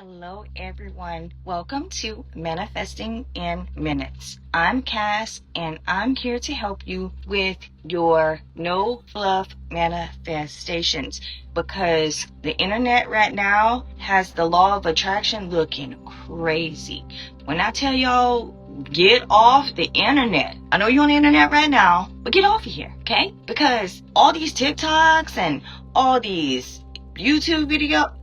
Hello, everyone. Welcome to Manifesting in Minutes. I'm Cass, and I'm here to help you with your no fluff manifestations because the internet right now has the law of attraction looking crazy. When I tell y'all, get off the internet. I know you're on the internet right now, but get off of here, okay? Because all these TikToks and all these YouTube videos,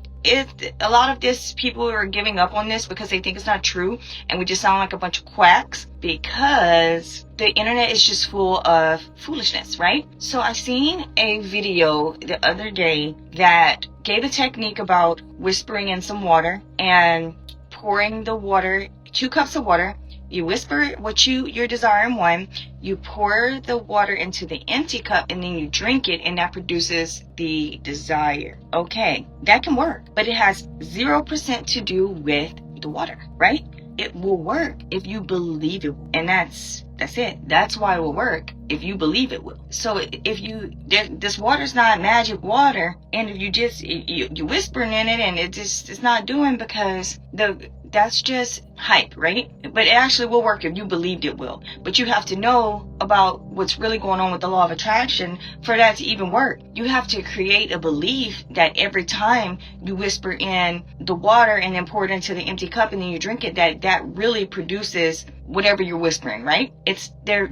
a lot of this, people are giving up on this because they think it's not true, and we just sound like a bunch of quacks because the internet is just full of foolishness, right? So I seen a video the other day that gave a technique about whispering in some water and pouring the water, 2 cups of water. You whisper what your desire in one, you pour the water into the empty cup, and then you drink it, and that produces the desire. Okay, that can work, but it has 0% to do with the water, right? It will work if you believe it will. And that's it. That's why it will work if you believe it will. So if this water's not magic water, and if you whispering in it and it's not doing, because that's just hype, right? But it actually will work if you believed it will. But you have to know about what's really going on with the law of attraction for that to even work. You have to create a belief that every time you whisper in the water and then pour it into the empty cup and then you drink it, that really produces whatever you're whispering, right? They're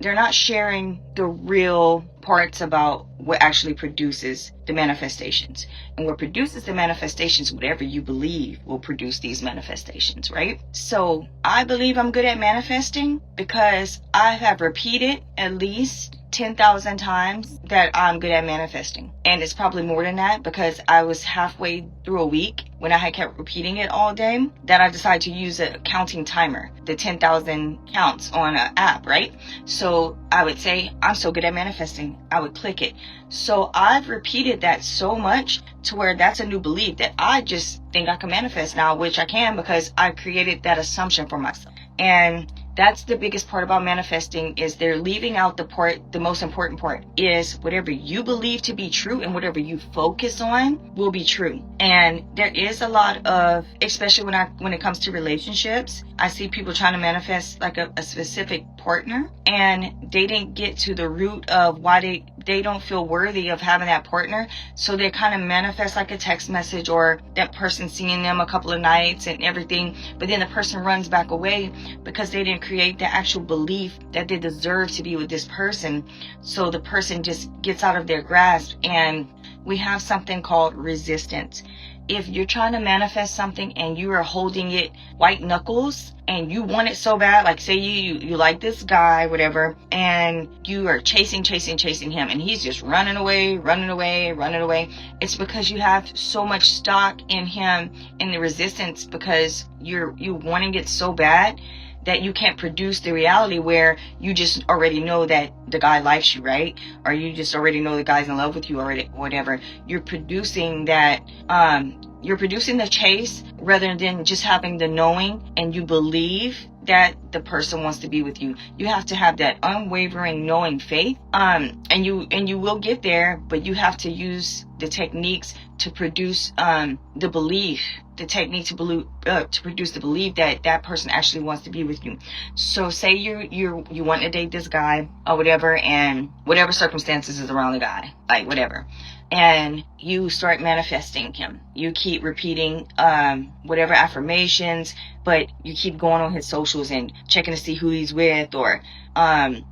not sharing the real parts about what actually produces the manifestations. And what produces the manifestations, whatever you believe will produce these manifestations, right? So I believe I'm good at manifesting because I have repeated at least 10,000 times that I'm good at manifesting. And it's probably more than that because I was halfway through a week when I had kept repeating it all day that I decided to use a counting timer, the 10,000 counts on an app, right? So I would say, I'm so good at manifesting. I would click it. So I've repeated that so much to where that's a new belief that I just think I can manifest now, which I can because I created that assumption for myself. And that's the biggest part about manifesting, is they're leaving out the most important part is whatever you believe to be true and whatever you focus on will be true. And there is a lot of, especially when it comes to relationships, I see people trying to manifest like a specific partner, and they didn't get to the root of why they don't feel worthy of having that partner. So they kind of manifest like a text message or that person seeing them a couple of nights and everything, but then the person runs back away because they didn't create the actual belief that they deserve to be with this person. So the person just gets out of their grasp, and we have something called resistance. If you're trying to manifest something and you are holding it white knuckles and you want it so bad, like say you like this guy, whatever, and you are chasing him and he's just running away, it's because you have so much stock in him and the resistance because you wanting it so bad that you can't produce the reality where you just already know that the guy likes you, right? Or you just already know the guy's in love with you already, whatever. You're producing that, you're producing the chase rather than just having the knowing, and you believe that the person wants to be with you. You have to have that unwavering knowing faith, and you will get there, but you have to use the techniques to produce the belief, the technique to produce the belief that that person actually wants to be with you. So say you want to date this guy or whatever, and whatever circumstances is around the guy, like whatever, and you start manifesting him. You keep repeating whatever affirmations, but you keep going on his socials and checking to see who he's with, or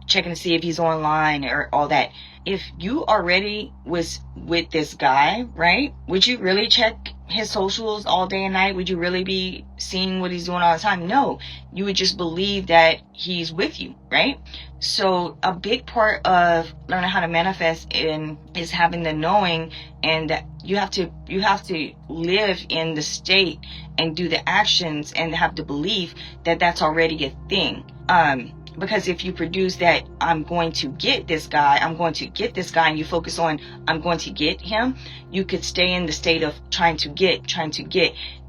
checking to see if he's online or all that. If you already was with this guy, right, would you really check his socials all day and night? Would you really be seeing what he's doing all the time? No, you would just believe that he's with you, right? So a big part of learning how to manifest is having the knowing, and that you have to live in the state and do the actions and have the belief that that's already a thing. Because if you produce that, I'm going to get this guy, and you focus on, I'm going to get him, you could stay in the state of trying to get,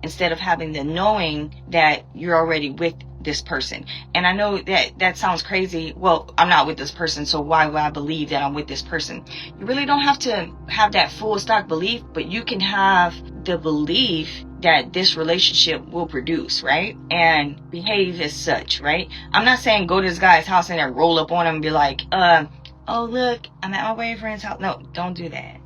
instead of having the knowing that you're already with this person. And I know that sounds crazy. Well, I'm not with this person, so why would I believe that I'm with this person? You really don't have to have that full stock belief, but you can have the belief that this relationship will produce, right? And behave as such, right? I'm not saying go to this guy's house and then roll up on him and be like, oh look, I'm at my boyfriend's house. No, don't do that.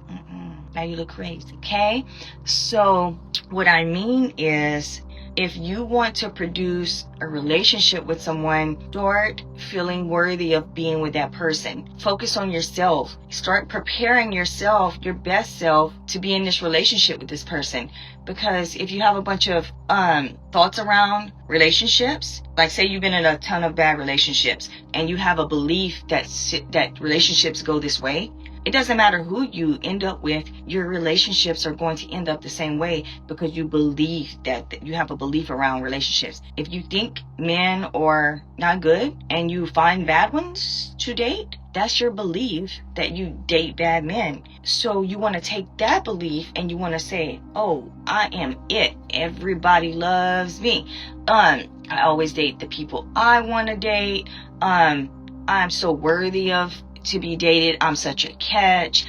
Now you look crazy, okay? So what I mean is, if you want to produce a relationship with someone, start feeling worthy of being with that person. Focus on yourself. Start preparing yourself, your best self, to be in this relationship with this person. Because if you have a bunch of thoughts around relationships, like say you've been in a ton of bad relationships and you have a belief that relationships go this way, it doesn't matter who you end up with, your relationships are going to end up the same way, because you believe that you have a belief around relationships. If you think men are not good and you find bad ones to date, that's your belief that you date bad men. So you want to take that belief and you want to say, oh, I am it. Everybody loves me. I always date the people I want to date. I'm so worthy of to be dated. I'm such a catch.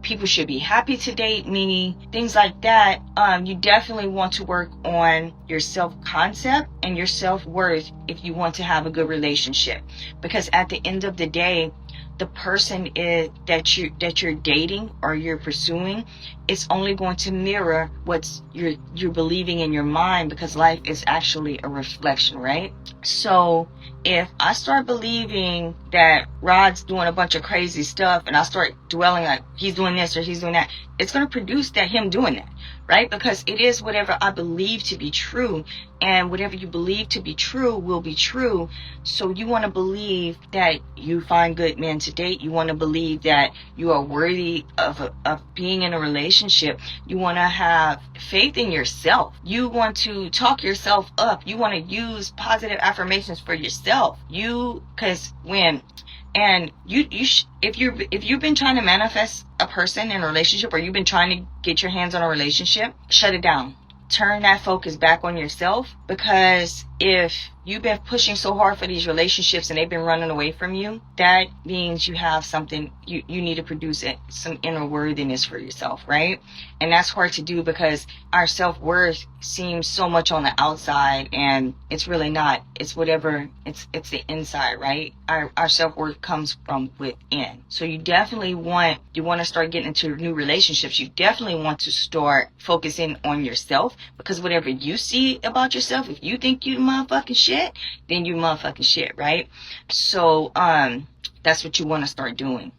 People should be happy to date me. Things like that. You definitely want to work on your self-concept and your self-worth if you want to have a good relationship. Because at the end of the day, the person that you're dating or you're pursuing, it's only going to mirror what's you're believing in your mind, because life is actually a reflection, right? So if I start believing that Rod's doing a bunch of crazy stuff and I start dwelling like he's doing this or he's doing that, it's going to produce him doing that, right? Because it is whatever I believe to be true, and whatever you believe to be true will be true. So you want to believe that you find good men to date. You want to believe that you are worthy of being in a relationship. You want to have faith in yourself. You want to talk yourself up. You want to use positive affirmations for yourself. If you've been trying to manifest a person in a relationship, or you've been trying to get your hands on a relationship, shut it down. Turn that focus back on yourself, because if you've been pushing so hard for these relationships and they've been running away from you, that means you have something, you need to produce some inner worthiness for yourself, right? And that's hard to do because our self-worth seems so much on the outside, and it's really not. It's whatever, it's the inside, right? Our self-worth comes from within. So you definitely want to start getting into new relationships. You definitely want to start focusing on yourself, because whatever you see about yourself, if you think you motherfucking shit, then you motherfucking shit, right? So that's what you want to start doing.